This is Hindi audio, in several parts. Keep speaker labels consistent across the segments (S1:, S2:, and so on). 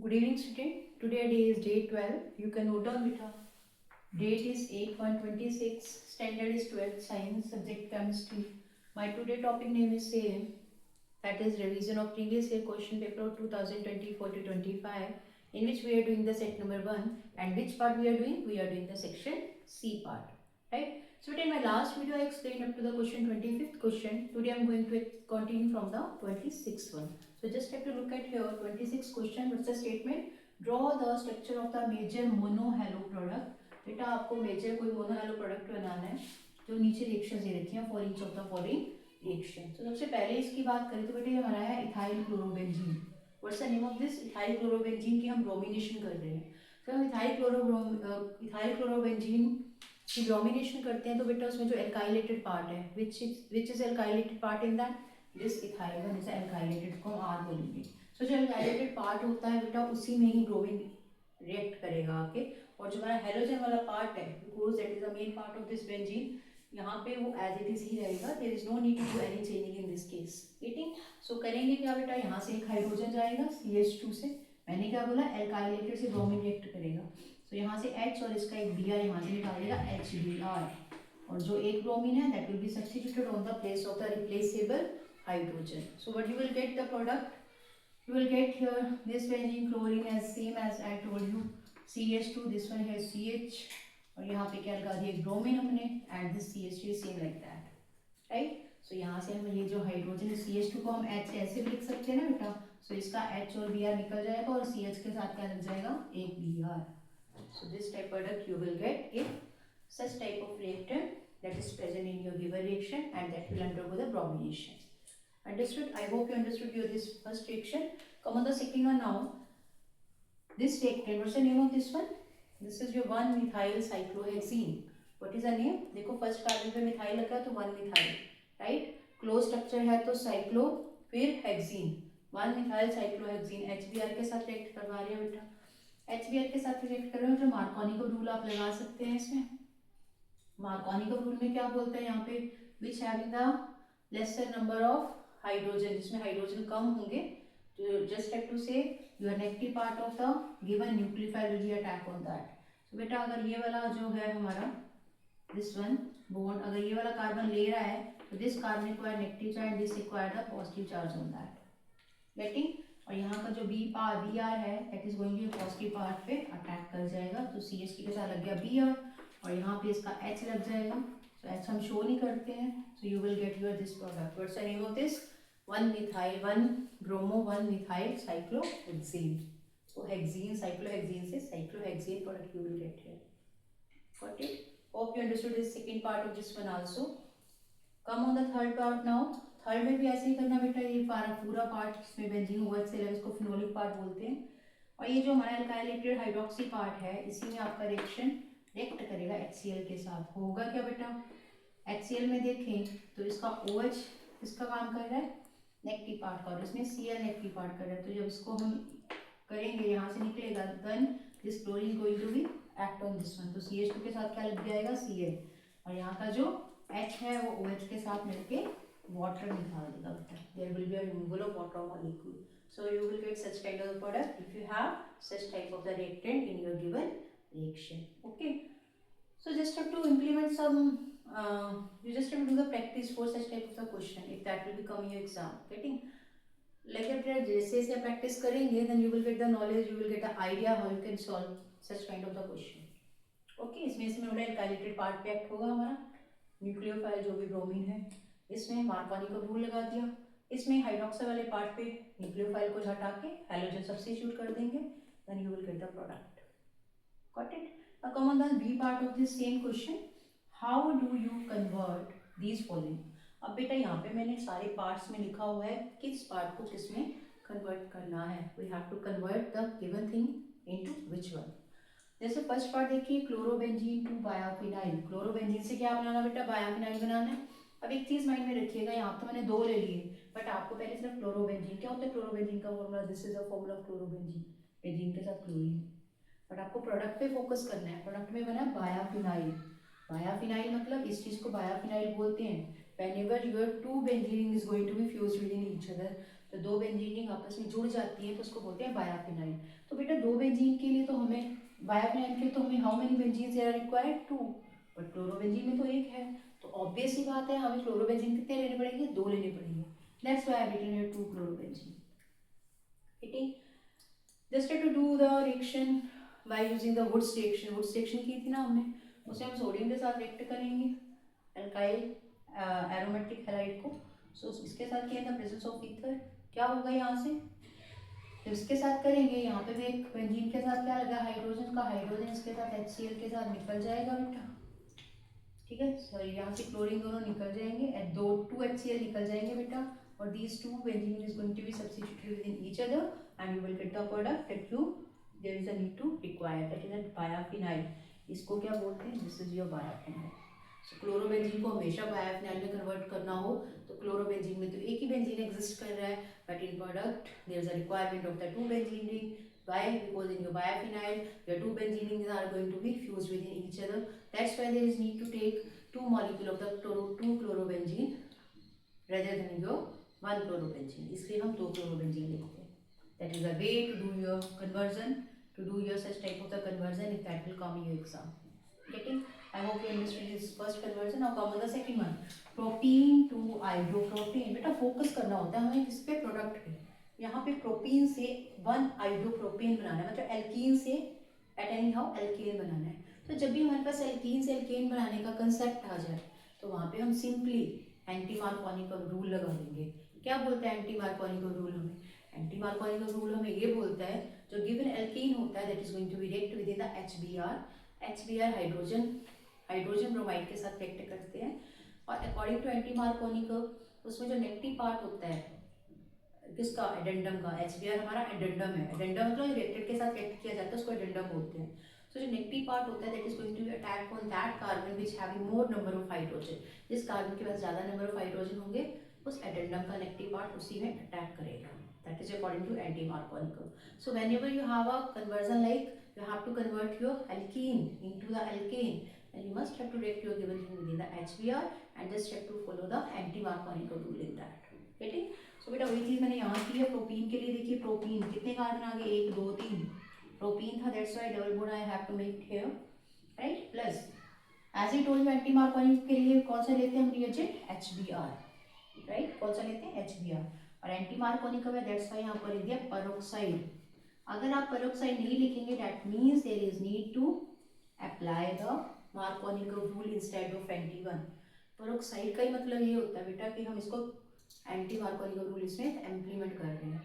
S1: Good evening, student. Today day is day 12. You can note down beta. Date is 8/1/26. Standard is 12th Science. Subject Chemistry. My today topic name is same. That is revision of previous year question paper of 2024 to 25. In which we are doing the set number 1. And which part we are doing? We are doing the section C part. Right? So in my last video I explained up to the question 25th question. Today I am going to continue from the 26th one. So just have to look at here 26th question. What's the statement? Draw the structure of the major monohalo product. बेटा आपको मेजर कोई मोनोहैलो प्रोडक्ट बनाना है जो नीचे रिएक्शन दे रखी है for each of the following reaction. तो सबसे पहले इसकी बात करें तो बेटा ये हमारा है ethyl chlorobenzene. What's the name of this? Ethyl chlorobenzene की हम ब्रोमिनेशन कर रहे हैं. तो हम इथाइल क्लोरोबेंजीन की ब्रोमिनेशन करते हैं तो बेटा उसमें जो एल्काइलेटेड पार्ट है which is alkylated part in that this ethyl one is alkylated को हम आर बोलेंगे. सो जो एल्काइलेटेड पार्ट होता है बेटा उसी में ही ब्रोमीन रिएक्ट करेगा आके. और जो हमारा हेलोजन वाला पार्ट है because that is the main part of this benzene यहाँ पे वो एज इट इज ही रहेगा. There is no need to do any changing in this case. Getting? So करेंगे क्या बेटा? यहाँ से एक हाइड्रोजन जाएगा CH2 से. मैंने क्या बोला? एल्काइलेटेड से ब्रोमीन रिएक्ट करेगा. सो यहाँ से H और इसका एक Br यहाँ से निकालेगा HBr. और जो एक ब्रोमीन है that will be substituted on the place of the replaceable hydrogen. So what you will get the product? You will get here this benzene chlorine as same as I told you CH2. This one here CH और यहाँ पे क्या लगा दिया ब्रोमीन हमने and this CH2 is same like that, right? So यहाँ से हम ये जो हाइड्रोजन CH2 को हम H ऐसे भी लिख सकते हैं ना बेटा. So इसका H और Br निकल जाएगा और CH के साथ क्या लग जाएगा? एक Br. So this type product you will get if such type of reactant that is present in your given reaction and that will undergo the bromination. Understood? I hope you understood your this first reaction. Come on the second one now. This reactant, what's the name of this one? This is your 1-methyl cyclohexene. What is the name? देखो फर्स्ट कार्बन पे मिथाइल लगा तो 1-methyl, राइट? क्लोज स्ट्रक्चर है तो साइक्लो फिर हेक्सीन. 1-methyl cyclohexene HBr के साथ रिएक्ट करवा रहे हैं बेटा. HBr के साथ रिएक्ट कर रहे हो जो मार्कोनी का रूल आप लगा सकते हैं इसमें. मार्कोनी का रूल में क्या बोलते हैं यहाँ पे? Which having the lesser number of hydrogen, जिसमें हाइड्रोजन कम होंगे. तो जस्ट हैव टू से your negative part of the given nucleophile will be attack on that. तो बेटा अगर ये वाला जो है हमारा दिस वन बॉन्ड अगर ये वाला कार्बन ले रहा है तो this carbon require negative charge, this require the positive charge on that. Getting? और यहाँ का जो Br है that is going to positive part पे अटैक कर जाएगा. तो CH के साथ लग गया Br और यहाँ पे इसका H लग जाएगा. So H हम शो नहीं करते हैं. So you will get your this product. What's the name of this? 1-methyl 1-bromo 1-methyl cyclohexene. So hexene cyclohexene से cyclohexene product you will get here. Got it? Hope you understood this second part of this one also. Come on the third part now. Third में भी ऐसे ही करना बेटा. ये पूरा पार्ट इसमें बेंजीन OH से लगा इसको फिनोलिक पार्ट बोलते हैं. और ये जो हमारा एल्काइलेटेड हाइड्रोक्सी पार्ट है इसी में आपका रिएक्शन रिएक्ट करेगा HCl के साथ. होगा क्या बेटा? HCl में देखें तो इसका OH इसका काम कर रहा है नेगेटिव पार्ट का और इसमें Cl नेगेटिव पार्ट कर रहा है. तो जब इसको हम करेंगे यहाँ से निकलेगा then this chlorine going to be act on this one. तो CH2 के साथ क्या लग जाएगा? Cl. और यहाँ का जो H है वो OH के साथ मिलके वाटर निकाल देगा बेटा. There will be a removal of water molecule. So you will get such kind of product if you have such type of the reactant in your given reaction. Okay, so just have to implement some you just have to do the practice for such type of the question if that will become your exam. Getting? Like if जैसे जैसे practice करेंगे then you will get the knowledge, you will get the idea how you can solve such kind of the question. Okay, इसमें हमारा एल्काइलेटेड पार्ट पे एक्ट होगा हमारा न्यूक्लियोफाइल जो भी ब्रोमीन है. इसमें मार्कोनी का रूल लगा दिया. इसमें हाइड्रोक्साइड वाले पार्ट पे न्यूक्लियोफाइल को हटा के हैलोजन सब्स्टिट्यूट कर देंगे. then you will get the product. Got it? Now come on the B part of this same question. How do you convert these following? अब बेटा यहाँ पे मैंने सारे पार्ट्स में लिखा हुआ है किस पार्ट को किस में कन्वर्ट करना है. We have to convert the given thing into which one. जैसे फर्स्ट पार्ट देखिए क्लोरोबेंजीन टू बायोफिनाइल. क्लोरोबेंजीन से क्या बनाना बेटा? बायोफिनाइल बनाना है. अब एक चीज माइंड में रखिएगा यहाँ तो मैंने 2 ले लिए बट आपको पहले सिर्फ क्लोरोबेंजीन. क्या होता है क्लोरोबेंजीन का formula? This is the formula of chlorobenzene. Benzene के साथ क्लोरीन. बट आपको प्रोडक्ट पे फोकस करना है. प्रोडक्ट में बना बायोफिनाइल. बायोफिनाइल मतलब इस चीज को बायोफिनाइल बोलते हैं. whenever your two benzene is going to be fused within each other, तो दो बेंजीन आपस में जुड़ जाती है तो उसको बोलते हैं बायाफिनाइल। तो बेटा दो बेंजीन के लिए तो हमें बायाफिनाइल के लिए तो हमें how many benzene are required, two, but chlorobenzene में तो एक है, तो ऑब्वियस ही बात है हमें क्लोरोबेंजीन कितने लेने पड़ेंगे, दो लेने पड़ेंगे। That's why I have written here two chlorobenzene. ठीक, just to do the reaction by using the Wurtz reaction. Wurtz reaction की थी ना हमने, उसे हम सोडियम के साथ रिएक्ट करेंगे एल्काइल एरोमेटिक हैलाइड को। सो इसके साथ किया था प्रेजेंस ऑफ ईथर, क्या होगा यहाँ से, जब इसके साथ करेंगे यहाँ पे भी एक बेंजीन के साथ क्या लगा, हाइड्रोजन का, हाइड्रोजन इसके साथ HCl के साथ निकल जाएगा बेटा। ठीक है, सॉरी यहाँ से क्लोरीन दोनों निकल जाएंगे, दो 2 HCl निकल जाएंगे बेटा, और these two benzene is going to be substituted within each other and you will get the product that you there is a need to require, that is a biaphenyl। इसको क्या बोलते हैं, this is your biaphenyl। So chlorobenzene को हमेशा बायोफिनाइल में कन्वर्ट करना हो तो क्लोरोबेंजीन में तो एक ही बेंजीन एग्जिस्ट कर रहा है, but in product there is a requirement of the two benzene ring. Why? Because in your biophenyl your two benzene rings are going to be fused within each other, that's why there is need to take two molecule of the two chlorobenzene rather than your one chlorobenzene, इसलिए हम दो chlorobenzene लिखते हैं। That is a way to do your conversion, to do your such type of the conversion if that will come in your exam। Getting? I hope you understood this first conversion। Now come on the second one, propene to iodopropane। बेटा फोकस करना होता है हमें किस पे, प्रोडक्ट पे। यहाँ पे प्रोपीन से 1 आइडोप्रोपेन बनाना है, मतलब एल्कीन से एट एनी हाउ एल्केन बनाना है। तो जब भी हमारे पास एल्कीन से एल्केन बनाने का कंसेप्ट आ जाए तो वहाँ पे हम सिंपली एंटी मार्कोनिकल रूल लगा देंगे। क्या बोलता है एंटी मार्कोनिकल रूल हमें, एंटी मार्कोनिकल रूल हमें ये बोलता है जो गिवन एल्कीन होता है that is going to be react with in the HBr hydrogen bromide के साथ रिएक्ट करते हैं, और अकॉर्डिंग टू एंटी मार्कोनिकल उसमें जो नेगेटिव पार्ट होता है किसका, एडेंडम का। HBr हमारा एडेंडम है, एडेंडम मतलब रिएक्टेड के साथ रिएक्ट किया जाता है उसको एडेंडम बोलते हैं। सो जो नेगेटिव पार्ट होता है that is going to be attack on that carbon which having more number of hydrogen. जिस कार्बन के पास ज्यादा नंबर ऑफ हाइड्रोजन होंगे उस एडेंडम का नेगेटिव पार्ट उसी में अटैक करेगा, that is according to anti Markovnikov. So whenever you have a conversion like you have to convert your alkene into the alkane and you must have to react your given thing within the HBr and just have to follow the anti-Markovnikov rule in that। getting? So बेटा वही चीज मैंने यहाँ की है। प्रोपीन के लिए देखिए, प्रोपीन कितने कार्बन आ गए, 1 2 3 प्रोपीन था, that's why double bond I have to make here, right. Plus as he told anti Markovnikov के लिए कौन सा लेते हैं हम रिएजेंट, HBr, राइट। कौन सा लेते हैं, HBr। और एंटी मार्कोनिक है दैट्स व्हाई यहाँ पर लिख दिया पेरोक्साइड। अगर आप पेरोक्साइड नहीं लिखेंगे that means there is need to apply the Markovnikov rule instead of anti one. Peroxide का ही मतलब ये होता है बेटा कि हम इसको एंटी मार्कोनिकल रूल इसमें इम्प्लीमेंट कर रहे हैं,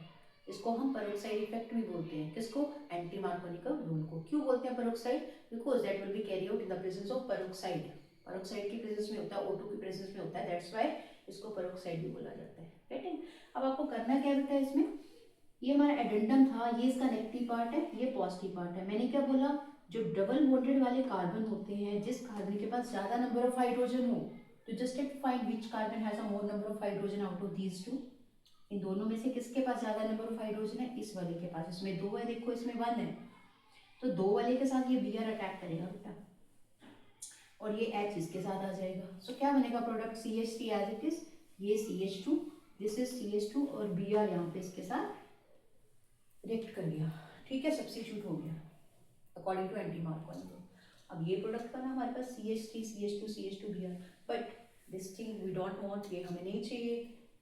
S1: इसको हम पेरोक्साइड इफेक्ट भी बोलते हैं। किसको, एंटी मार्कोनिकल रूल को। क्यों बोलते हैं peroxide, because that will be carry out in the presence of peroxide. Peroxide की प्रेजेंस में होता है, O2 की प्रेजेंस में होता है, दैट्स व्हाई इसको पेरोक्साइड भी बोला जाता है। राइट। अब आपको करना क्या बेटा, इसमें ये हमारा एडेंडम था, ये इसका नेगेटिव पार्ट है, ये पॉजिटिव पार्ट है। मैंने क्या बोला, जो डबल बॉन्डेड वाले कार्बन होते हैं, जिस कार्बन के पास ज्यादा नंबर ऑफ हाइड्रोजन हो, तो just have to find which carbon has a more number of hydrogen out of these two. इन दोनों में से किसके पास ज्यादा नंबर ऑफ हाइड्रोजन है, इस वाले के पास। इसमें 2 है, देखो इसमें 1 है, तो 2 वाले के साथ ये Br अटैक करेगा बेटा, और ये H इसके साथ आ जाएगा। सो क्या बनेगा product, CH3 as it is, ये CH2, दिस इज CH2, और Br यहाँ पे इसके साथ रिएक्ट कर गया। ठीक है, सब्स्टिट्यूट हो गया अकॉर्डिंग टू एंटी मार्कोनिकल। अब ये प्रोडक्ट का ना हमारे पास CH3 CH2 CH2 Br, but this thing we don't want, ये हमें नहीं चाहिए,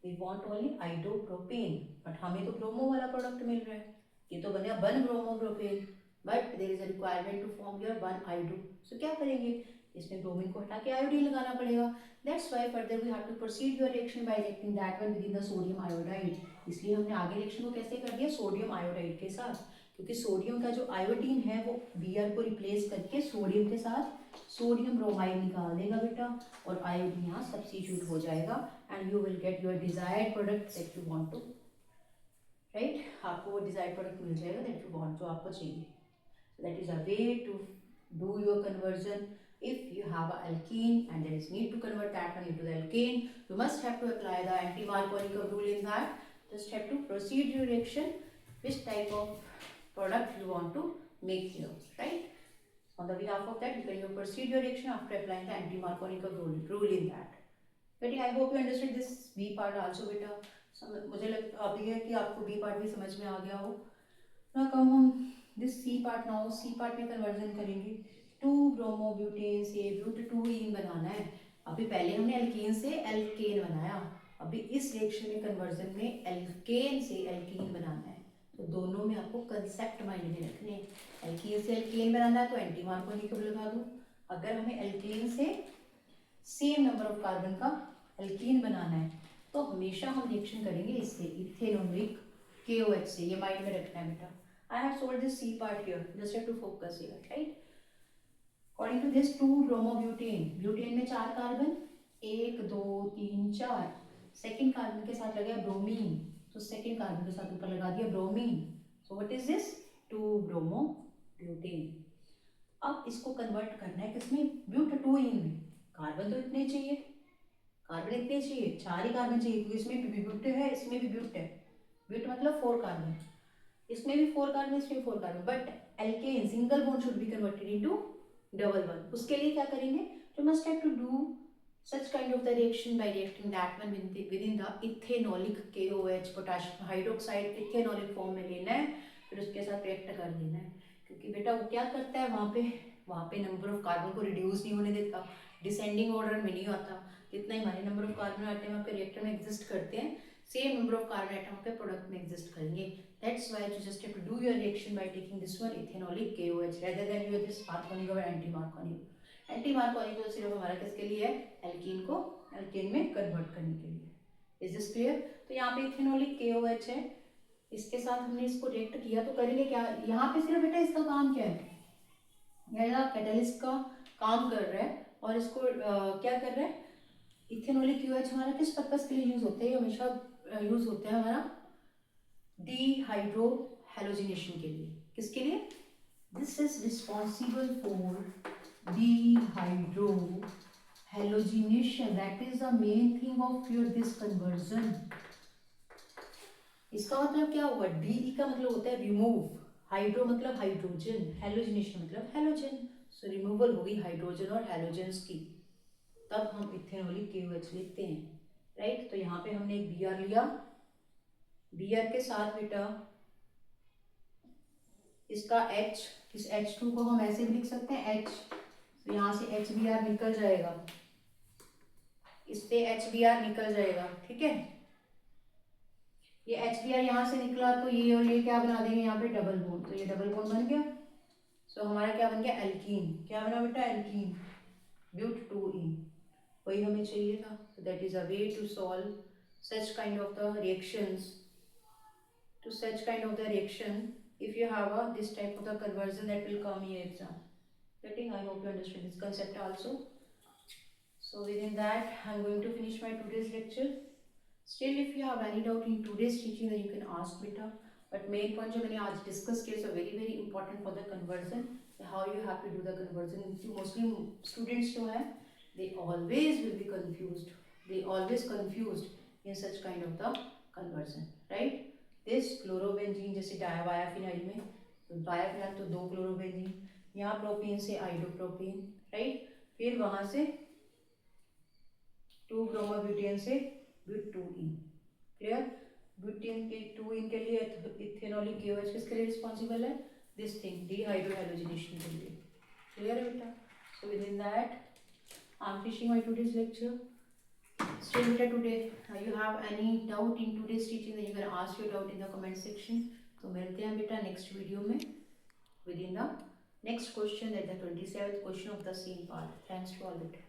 S1: we want only iodopropane. But हमें तो ब्रोमो वाला प्रोडक्ट मिल रहा है, ये तो बनेगा 1 bromopropane, but there is a requirement to form your 1 iodo. So क्या करेंगे, इसमें ब्रोमीन को हटा के आयोडीन लगाना पड़ेगा। That's why further we have to proceed your reaction by reacting that one with in the sodium iodide. इसलिए हमने आगे रिएक्शन को कैसे कर दिया, सोडियम आयोडाइड के साथ, क्योंकि सोडियम का जो आयोडीन है वो Br को रिप्लेस करके सोडियम के साथ सोडियम ब्रोमाइड निकाल देगा बेटा, और आयोडीन यहाँ सब्स्टिट्यूट हो जाएगा and you will get your desired product that you want to, right. आपको वो डिजायर्ड प्रोडक्ट मिल जाएगा दैट यू वांट, जो आपको चाहिए। That is a way to do your conversion. If you have an alkene and there is need to convert that one into the alkane, you must have to apply the anti-Markovnikov rule in that. Just have to proceed your reaction, which type of product you want to make here, right? On the behalf of that, you can proceed your reaction after applying the anti-Markovnikov rule in that. बेटी I hope you understand this B part also बेटा। मुझे अभी है कि आपको बी पार्ट भी समझ में आ गया हो ना। कम हम this C part now, C part में कन्वर्जन करेंगे। 2 ब्रोमोब्यूटेन से ब्यूट-2-ईन बनाना है। अभी पहले हमने एल्केन से एल्केन बनाया, अभी इस रिएक्शन में कन्वर्जन में एल्केन से एल्कीन बनाना है। तो दोनों में आपको कंसेप्ट माइंड में रखने हैं। एल्केन से एल्केन बनाना है तो एंटी मार्कोनी को लगा दूं। अगर हमें एल्केन से सेम नंबर ऑफ कार्बन का एल्कीन बनाना है तो हमेशा हम रिएक्शन करेंगे इससे, इथेनोलिक KOH से। ये माइंड में रखना है बेटा। I have solved this C part here. Just have to focus here, right? According to this 2 bromobutane, butane में 4 कार्बन, 1 2 3 4। सेकेंड कार्बन के साथ लगा ब्रोमीन, तो सेकेंड कार्बन के साथ ऊपर लगा दिया bromine. So what is this? 2 bromobutane. अब इसको कन्वर्ट करना है किसमें? ब्यूट-2-ईन में। कार्बन तो इतने चाहिए, कार्बन इतने चाहिए, 4 ही कार्बन चाहिए क्योंकि इसमें भी ब्यूट है, इसमें भी ब्यूट है। ब्यूट मतलब 4 कार्बन, इसमें भी 4 कार्बन, इसमें भी 4 carbon. But alkane single bond should be converted into double bond. उसके लिए क्या करेंगे? You must have to do such kind of the reaction by reacting that one within the ethanolic KOH, potassium hydroxide ethanolic form में लेना है, फिर उसके साथ रिएक्ट कर देना है। क्योंकि बेटा वो क्या करता है, वहाँ पे नंबर ऑफ कार्बन को रिड्यूस नहीं होने देता, डिसेंडिंग ऑर्डर में नहीं आता। जितना ही हमारे नंबर ऑफ कार्बन आते हैं वहाँ पे रिएक्टर में एग्जिस्ट करते हैं, same number of carbon item पे प्रोडक्ट में एग्जिस्ट करेंगे। That's why you just have to do your reaction by taking this one ethanolic KOH rather than your this Markovnikov और एंटी मार्कोनिक। एंटी मार्कोनिक तो सिर्फ हमारा किसके लिए है? एल्कीन को एल्केन में कन्वर्ट करने के लिए। Is this clear? तो यहाँ पे इथेनॉलिक KOH है, इसके साथ हमने इसको रिएक्ट किया तो करेंगे क्या? यहाँ पे सिर्फ बेटा इसका काम क्या है? यह कैटलिस्ट का काम कर रहा है और इसको क्या कर रहा है? इथेनॉलिक KOH हमारा किस पर्पस के लिए यूज होते हैं? हमेशा यूज होता है हमारा डिहाइड्रो हेलोजिनेशन के लिए। किसके लिए? This is responsible for dehydro halogenation, that is the main thing of your this conversion. इसका मतलब क्या हुआ? डी का मतलब होता है रिमूव, हाइड्रो मतलब हाइड्रोजन, हेलोजिनेशन मतलब हेलोजन। सो रिमूवल होगी हाइड्रोजन और हेलोजेंस की, तब हम इथेनॉलिक KOH लिखते हैं, राइट। तो यहाँ पे हमने एक Br लिया, Br के साथ बेटा इसका H, इस H2 को हम ऐसे भी लिख सकते हैं H, तो यहाँ से HBr निकल जाएगा, इससे HBr निकल जाएगा, ठीक है। ये HBr यहाँ से निकला तो ये और ये क्या बना देंगे यहाँ पे? डबल बॉन्ड, तो ये डबल बॉन्ड बन गया। सो हमारा क्या बन गया? एल्कीन। क्या बना बेटा? एल्कीन, ब्यूट-2-ईन। वही हमें चाहिए था। So that is a way to solve such kind of the reactions, to such kind of the reaction if you have a this type of the conversion that will come in your exam. Getting? I hope you understand this concept also. So within that I'm going to finish my today's lecture. Still if you have any doubt in today's teaching then you can ask beta, but main point जो मैंने आज discuss किया so very very important for the conversion, how you have to do the conversion। mostly students जो है they always will be confused, they always confused in such kind of the conversion, right। this chlorobenzene जैसे डायाबायाफिनाइल में, तो डायाफिनाइल तो 2 क्लोरोबेंजीन, यहाँ प्रोपेन से आइडोप्रोपेन, राइट। फिर वहाँ से 2 ब्रोमोब्यूटेन से ब्यूट-2-ईन, क्लियर। ब्यूटेन के 2-ईन के लिए इथेनॉलिक KOH किसके लिए रिस्पॉन्सिबल है? दिस थिंग, डिहाइड्रोहेलोजिनेशन के लिए, क्लियर है बेटा। So with in that I'm finishing my today's lecture. Still better today, you have any doubt in today's teaching then you can ask your doubt in the comment section. तो मिलते हैं बेटा next video में within the next question, that the 27th question of the same part. Thanks to all beटा।